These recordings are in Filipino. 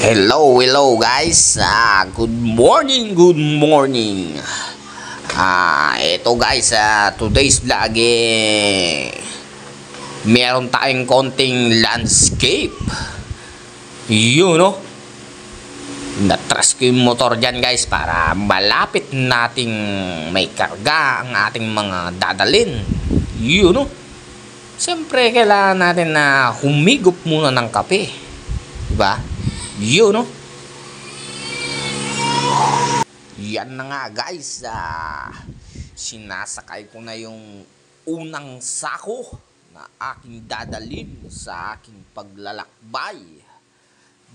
Hello guys. Good morning, good morning. Ito guys, today's vlog meron tayong konting landscape. Yun no. Natras ko yung motor dyan guys para malapit nating may karga ang ating mga dadalin. Yun no. Siyempre kailangan natin na humigop muna ng kape. Diba? Yun no. Yan na nga guys, sinasakay ko na yung unang sako na aking dadalhin sa aking paglalakbay.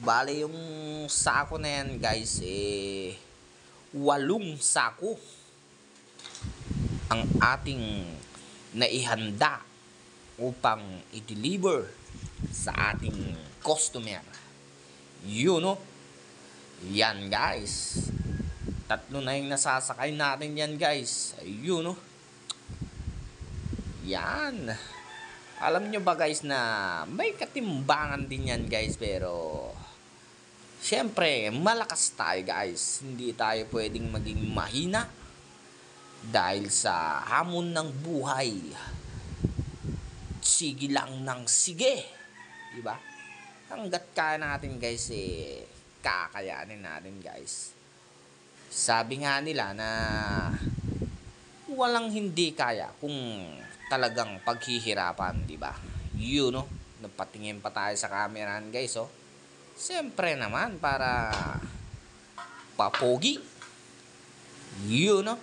Bale yung sako na yan guys, 8 sako ang ating naihanda upang i-deliver sa ating customer. Yun no. Yan guys, 3 na yung nasasakay natin yan guys. Ayun no. Yan. Alam nyo ba guys na may katimbangan din yan guys, pero syempre malakas tayo guys. Hindi tayo pwedeng maging mahina dahil sa hamon ng buhay. Sige lang ng sige, diba? Hanggat kaya natin guys, kakayanin natin guys. Sabi nga nila na walang hindi kaya kung talagang paghihirapan, diba? Yun no. Napatingin pa tayo sa camera guys, oh. Siyempre naman para papogi. Yun no.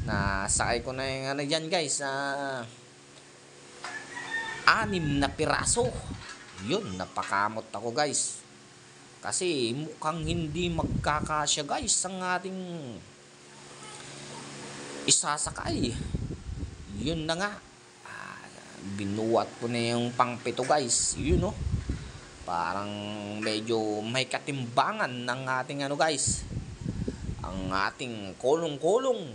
Nasakay ko na yung ano dyan guys, 6 na piraso. Yun, napakamot ako guys. Kasi mukhang hindi magkakasya guys ang ating isasakay. Yun na nga. Binuwat ko na yung pang-7 guys. Yun no. Parang medyo may katimbangan ng ating ano guys. Ang ating kolong-kolong.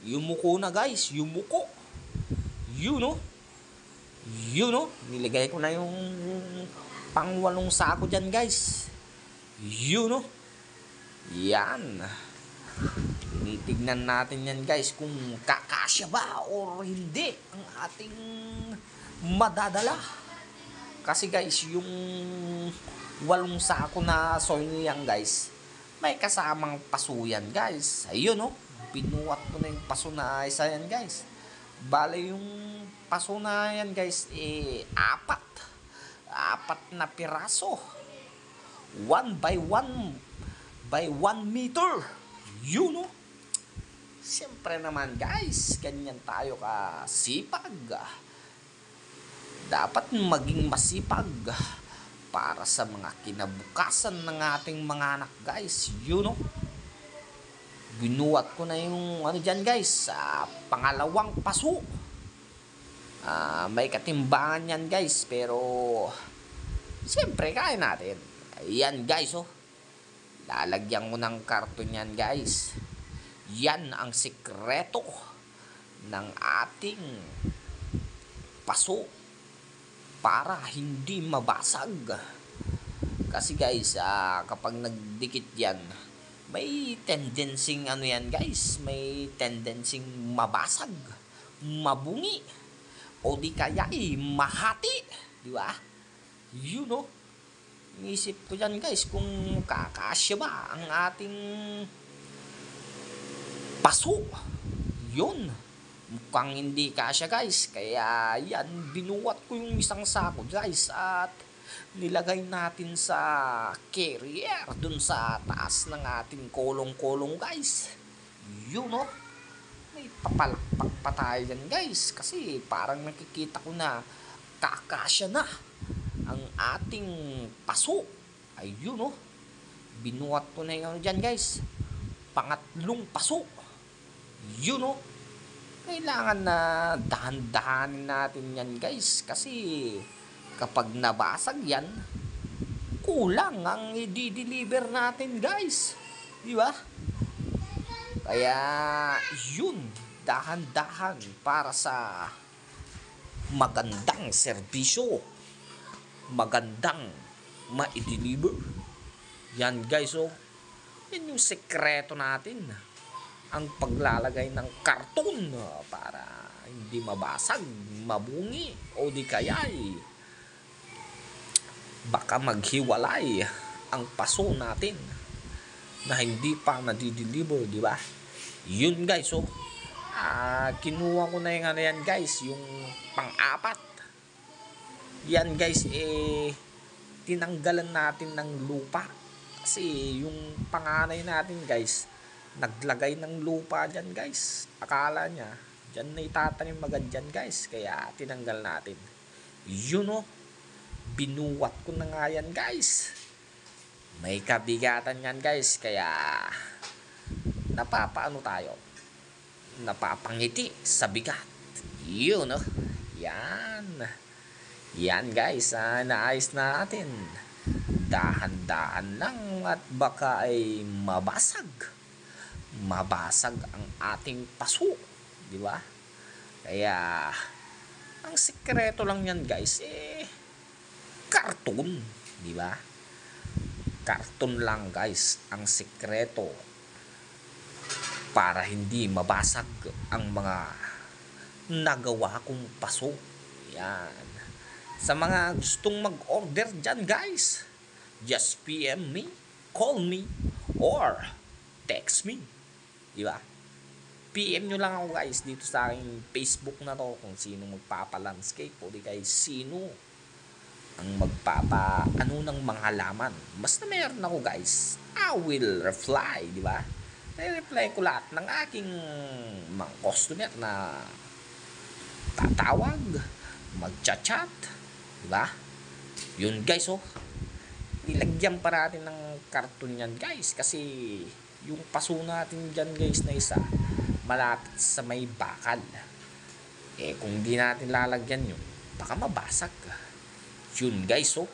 Yumuko na guys. Yumuko. Yun no. Yun no. Nilagay ko na yung pang-8 sako dyan guys. Yun no. Yan. Tinitignan natin yan guys kung kakasya ba o hindi ang ating madadala. Kasi guys yung 8 sako na soil yan guys, may kasamang paso yan guys. Ayun no. Binuwat ko na yung paso na isa yan guys. Bale yung paso na yan guys, 4 na piraso. 1 by 1 meter. Yun no. Siyempre naman guys, ganyan tayo kasipag. Dapat maging masipag para sa mga kinabukasan ng ating mga anak guys. Yun no. Binuwat ko na yung ano dyan guys, sa pangalawang paso. May katimbangan yan guys, pero siyempre kaya natin. Ayan guys oh. Lalagyan ko ng karton yan guys. Yan ang sikreto ng ating paso para hindi mabasag. Kasi guys, kapag nagdikit yan, may tendency ano yan guys, may tendency mabasag, mabungi, o di kaya mahati, di ba? Yun no. Inisip ko yan guys kung kakasya ba ang ating paso. Yun, mukhang hindi kasya guys, kaya yan, binuwat ko yung isang sako guys at nilagay natin sa carrier dun sa taas ng ating kolong-kolong guys. Yun no. May papalakpak pa tayo dyan guys, kasi parang nakikita ko na kakasya na ang ating paso. Ayun no. Binuwat ko na yun dyan guys, pangatlong paso. Yun no. Kailangan na dahan-dahanin natin yan guys, kasi kapag nabasag yan, kulang ang i-deliver natin guys, di ba? Kaya yun, dahan-dahan para sa magandang serbisyo, magandang ma-deliver Yan guys, oh. Yan yung sekreto natin. Ang paglalagay ng karton para hindi mabasag, mabungi, o di kaya'y baka maghiwalay ang paso natin na hindi pa nadideliver, di ba? Yun guys, oh. Kinuha ko na yung ano yan guys, yung pang-apat. Yan guys, tinanggalan natin ng lupa. Kasi yung panganay natin guys, naglagay ng lupa dyan guys. Akala niya, dyan na itatanim agad dyan guys. Kaya tinanggal natin. Yun oh, binuwat ko na nga yan guys. May kabigatan yan guys. Kaya napapaano tayo? Napapangiti sa bigat. Yun oh, yan. Yan guys, naayos na natin. Dahan-dahan lang at baka ay mabasag ang ating paso, di ba? Kaya ang sikreto lang yan guys, karton, di ba? Karton lang guys ang sikreto para hindi mabasag ang mga nagawa kong paso. Yan. Sa mga gustong mag-order dyan guys, just PM me, call me, or text me. Diba? PM nyo lang ako guys dito sa aking Facebook na to kung sino magpapa-landscape o di kay sino ang ano ng mga halaman. Basta meron ako guys, I will reply, diba? I-reply ko lahat ng aking mga customer na tatawag, magchat-chat, diba? Yun guys, oh. Nilagyan pa natin ng karton yan guys kasi yung paso natin dyan guys na isa malapit sa may bakal. Kung di natin lalagyan yun, baka mabasag. Yun guys, oh.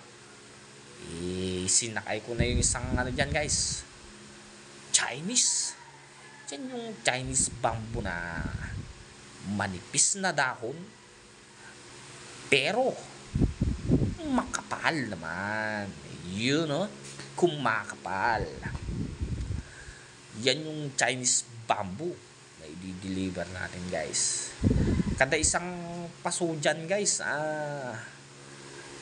Sinakay ko na yung isang ano dyan guys, Chinese. Yan yung Chinese bamboo na manipis na dahon pero makapal naman. Yun know, kung makapal. Yan yung Chinese bamboo na i-deliver natin guys. Kada isang paso dyan guys,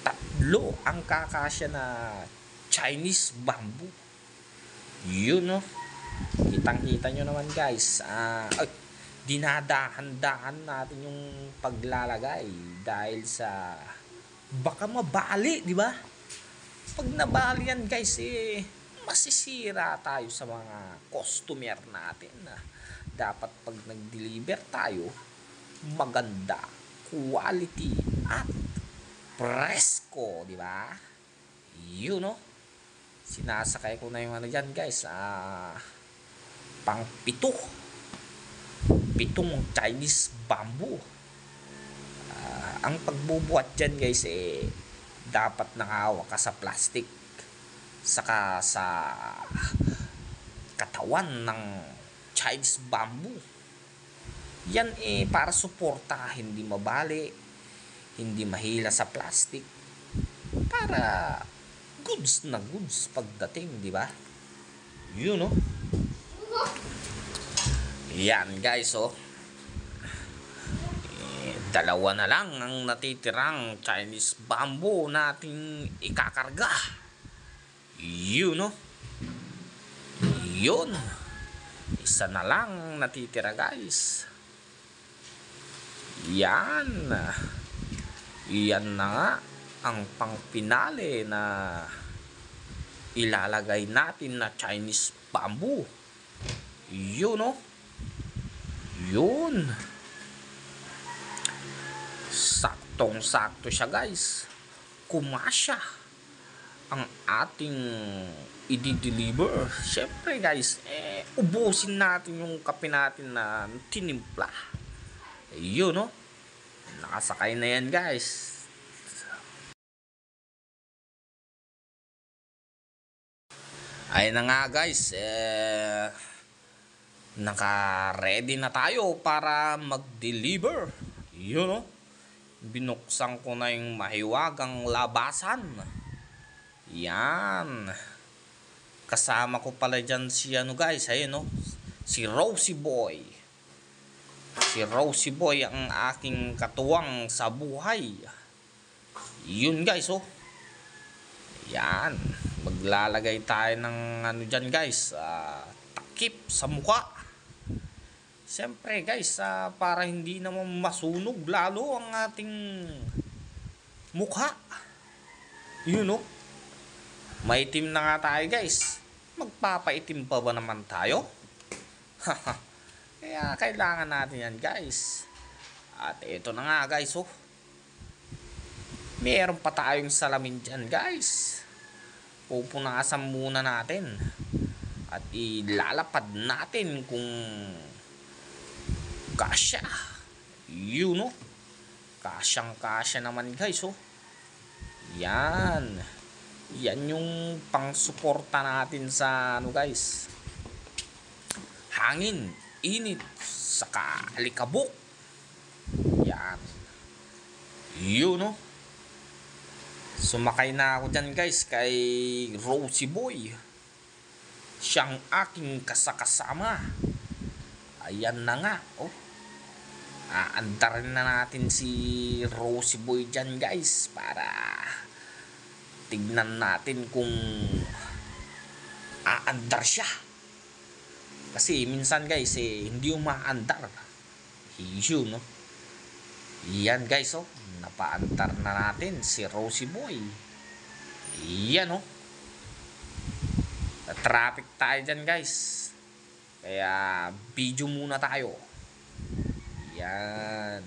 tatlo ang kakasya na Chinese bamboo. Yun know, kitang-kita nyo naman guys. Dinadahan-dahan natin yung paglalagay dahil sa baka mabali, di ba? Pag nabali yan guys, masisira tayo sa mga customer natin. Dapat pag nag-deliver tayo, maganda, quality at presko, di ba? Yun know, sinasakay ko na yung ano dyan guys, pang pitong Chinese bamboo. Ang pagbubuhat dyan guys, dapat nakahawak ka sa plastic saka sa katawan ng Chinese bamboo. Yan para suporta, hindi mabali, hindi mahila sa plastic, para goods na goods pagdating, di ba? Yun know. Yan guys, oh. Dalawa na lang ang natitirang Chinese bamboo nating ikakarga. Yun know. Yun. Isa na lang natitira guys. Yan. Yan na nga ang pangpinale na ilalagay natin na Chinese bamboo. Yun know. Yun. Saktong-sakto siya guys. Kumasya ang ating i-deliver. Syempre guys, ubusin natin yung kape natin na tinimpla. Yun no. Nakasakay na yan guys. Ayun na nga guys, naka-ready na tayo para mag-deliver. Yun know, binuksan ko na yung mahiwagang labasan. Yan. kasama ko pala dyan si ano guys, ayun no, si Rosie Boy. Si Rosie Boy ang aking katuwang sa buhay. Yun guys oh. Yan, maglalagay tayo ng ano dyan guys, takip sa mukha. Siyempre guys, para hindi naman masunog lalo ang ating mukha. Yun no. Maitim na nga tayo guys. Magpapaitim pa ba naman tayo? Kaya kailangan natin yan guys. At ito na nga guys oh. Meron pa tayong salamin dyan guys. Pupunasan muna natin. At ilalapad natin kung kasya. Yun oh. Kasyang kasya naman guys oh. Yan. Yan yung pang-suporta natin sa ano guys. Hangin, init, saka alikabok. Yan. Yun no. Sumakay na ako dyan guys kay Rosie Boy. Siyang aking kasakasama. Ayan na nga oh. Aandarin na natin si Rosie Boy dyan guys para tignan natin kung aandar siya. Kasi minsan guys hindi umaandar. Yun no. Yan guys oh. Napaandar na natin si Rosie Boy. Yan oh. Traffic tayo dyan guys. Kaya video muna tayo. Yan.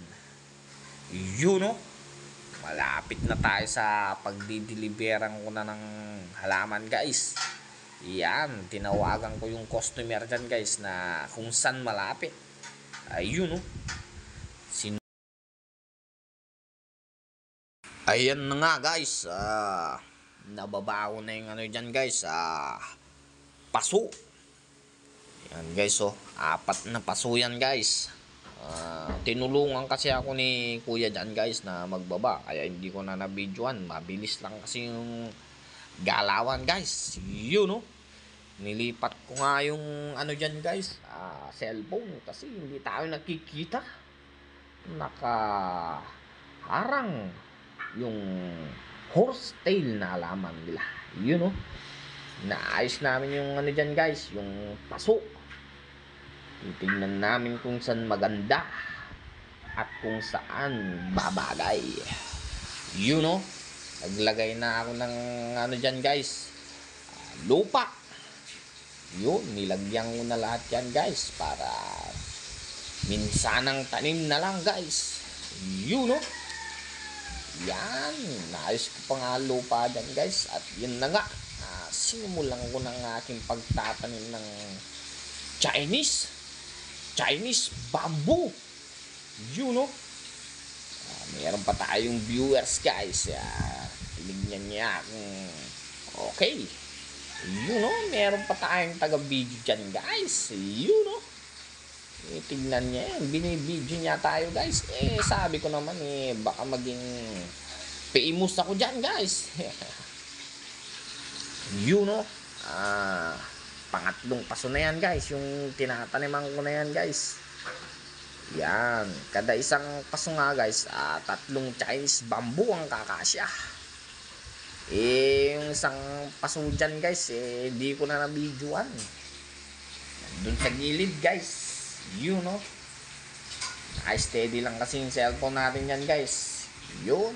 Yun no. Malapit na tayo sa pagdideliveran ko na ng halaman guys. Yan, tinawagan ko yung customer dyan guys na kung saan malapit. Ayun no. Ayan na nga guys. Nababago na yung ano dyan guys. Paso. Yan guys oh. 4 na paso yan guys. Tinulungan kasi ako ni kuya dyan guys na magbaba. Kaya hindi ko na nabidyoan. Mabilis lang kasi yung galawan guys. Yun no. Nilipat ko nga yung ano dyan guys, cellphone. Kasi hindi tayo nakikita. Nakaharang yung horsetail na halaman nila. Yun no. Naayos namin yung ano dyan guys, yung paso. Titingnan namin kung saan maganda at kung saan babagay. Yun no. Naglagay na ako ng ano dyan guys, lupa. Yun, nilagyan ko na lahat yan guys para minsanang tanim na lang guys. Yun no. Yan, naayos ko pa nga lupa dyan guys. At yun na nga, simulan ko ng aking pagtatanim ng Chinese bamboo. Yun no. Meron pa tayong viewers guys. Tinignan niya okay. Yun no, meron pa tayong taga-video dyan guys. Yun no. Tignan niya yan, binibidyo niya tayo guys. Sabi ko naman baka maging famous ako dyan guys. Yun no. Pangatlong paso na yan guys, yung tinataniman ko na yan guys. Yan, kada isang paso nga guys, 3 Chinese bamboo ang kakasya. Yung isang paso dyan guys, hindi ko na nabidyoan. Doon sa gilid guys. Yun no. Steady lang kasi yung cellphone natin yan guys. Yun.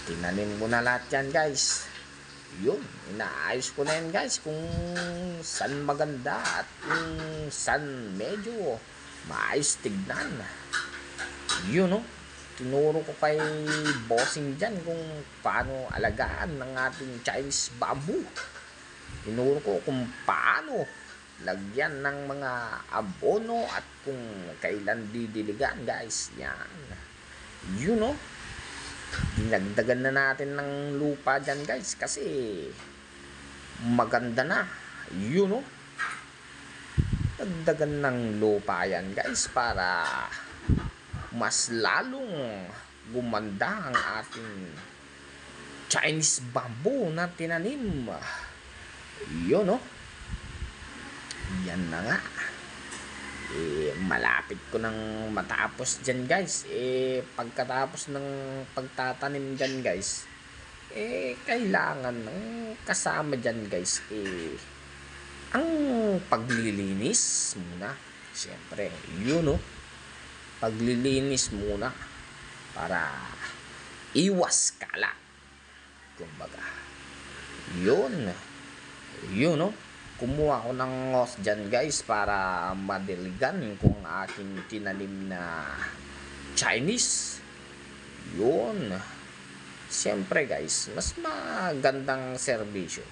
Tinanim ko na lahat yan guys. Yun. Inaayos ko na yan guys kung saan maganda at kung saan medyo maayos tignan. Yun no. Tinuro ko kay bossing dyan kung paano alagaan ng ating Chinese bamboo. Tinuro ko kung paano lagyan ng mga abono at kung kailan didiligan guys. Yan. Yun no. Dinagdagan na natin ng lupa dyan guys kasi maganda na. Yun no. Dagdagan ng lupa yan guys para mas lalong gumanda ang ating Chinese bamboo na tinanim. Yun, no? Yan na nga. Malapit ko nang matapos dyan, guys. Pagkatapos ng pagtatanim dyan, guys, kailangan ng kasama dyan, guys, ang paglilinis muna. Siyempre, yun, no? Paglilinis muna para iwas kalat. Kumbaga, yun, no? Kumuha ko ng ngos dyan, guys, para madiligan kung aking tinanim na Chinese. Yun. Siyempre, guys, mas magandang serbisyo.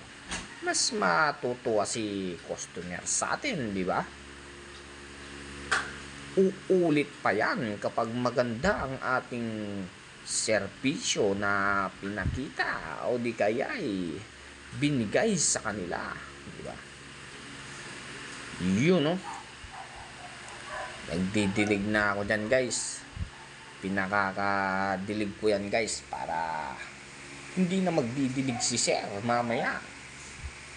Mas matutuwa si customer sa atin, di ba? Uulit pa yan kapag maganda ang ating serbisyo na pinakita o di kaya binigay sa kanila, di ba? Yun, no? Nagdidilig na ako dyan, guys. Pinakakadilig ko yan, guys, para hindi na magdidilig si sir mamaya.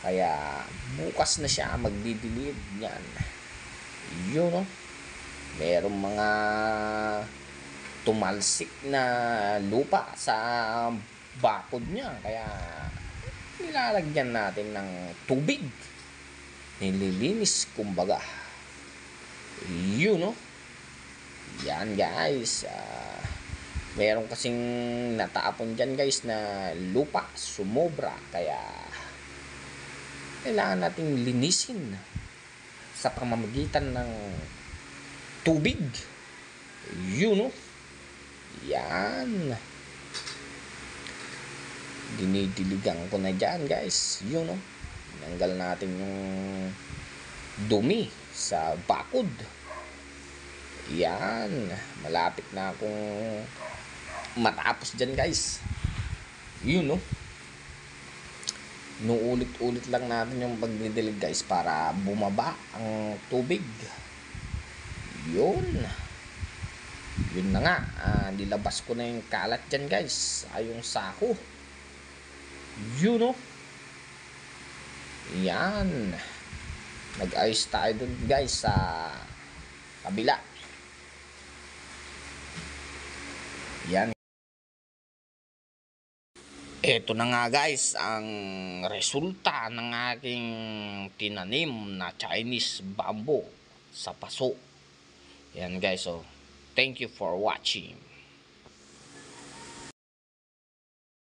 Kaya bukas na siya magdidilig yan. Yun, no? Merong mga tumalsik na lupa sa bakod niya. Kaya nilalagyan natin ng tubig. Nililinis, kumbaga. Yun, no? Yan, guys. Meron kasing natapon dyan, guys, na lupa, sumobra. Kaya kailangan nating linisin sa pamamagitan ng tubig. Yun, no? Yan. Dinidiligan ko na dyan, guys. Yun, no? Tinanggal natin yung dumi sa bakod. Yan. Malapit na akong matapos dyan, guys. Yun, no? Nuulit-ulit lang natin yung pagdidilig, guys, para bumaba ang tubig. Yun. Yun na nga. Nilabas ko na yung kalat dyan, guys. Yung sako. Yun, no? Yan. Nag-ayos tayo dun, guys, sa kabila. Yan. Eto na nga, guys, ang resulta ng aking tinanim na Chinese bamboo sa paso. Yan, guys, so thank you for watching.